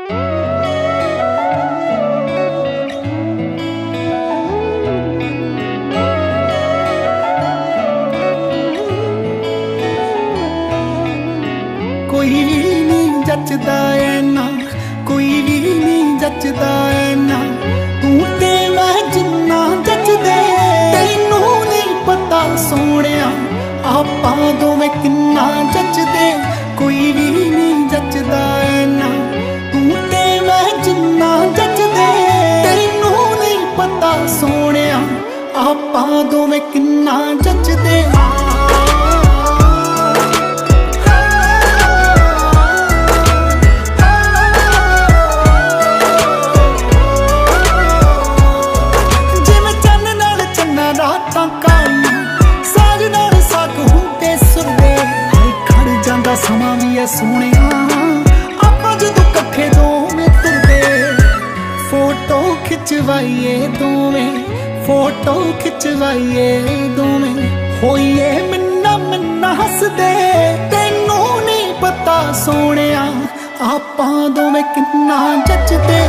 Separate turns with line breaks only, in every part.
कोई नहीं जचदा ऐना, कोई भी नहीं जचदा ऐना, तू ते मैं जिन्ना जचदे। तैनू नहीं पता सोहणिया आपां दोवें किन्ना जचदे। कोई भी नहीं जचदा ऐना, तू ते मैं जिन्ना जचदे। तैनू नहीं पता सोहणिया आपां दोवें किन्ना जचदे। समा भी है सोहणिया आपां जदों कट्ठे दोवें तुरदे। फोटो खिचवाइए दोवें, फोटो खिचवाइए दोवें, होइए मिन्ना मिन्ना हसदे। तैनू नहीं पता सोहणिया आपां दोवें किन्ना जचदे।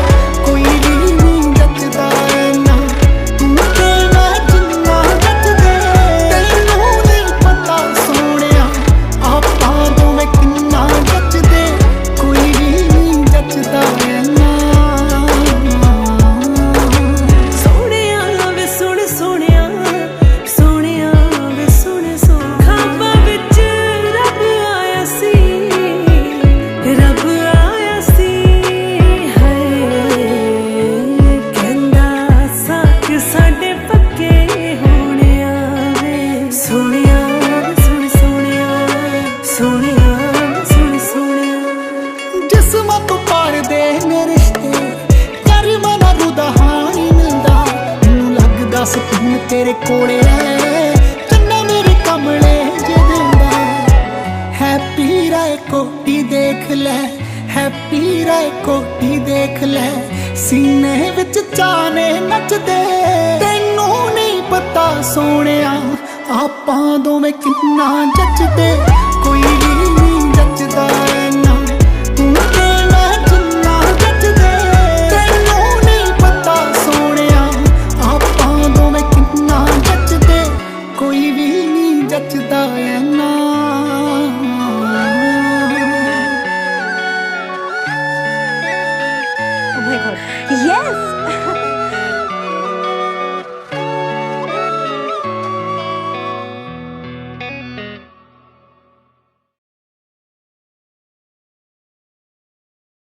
कोई भी नहीं जचदा ऐना, तू ते मैं जिन्ना जचदे। तैनू नहीं पता सोहणिया आपां दोवें किन्ना जचदे। कोई भी नहीं जचदा ऐना।
सोहणिया वे सुण सोहणिया, सोहणिया वे सुण सोहणिया। खाबां विच रब आया सी, रब आया सी। हाय कहंदा सा कि साडे पक्के होणिया वे। सोहणिया वे सुण सोहणिया, सोहणिया वे सुण सोहणिया।
जिस्मां तो पार दे ने रिश्ते, कर मना रूदा हानी मिलदा। मैनू लगदा सकून तेरे कोले है, चन्ना मेरे कमले जे दिंदा। हैप्पी राय कोटी देख ले, हैप्पी राय कोटी देख ले, सीने विच चाने नचदे। तैनू नहीं पता सोहणिया आपां दोवें किन्ना जचदे। कोई भी नहीं जचदा ऐना, तू ते मैं जिन्ना जचदे। तैनू नहीं पता सोहणिया आपां दोवें किन्ना जचदे। कोई भी नहीं जचदा ऐना।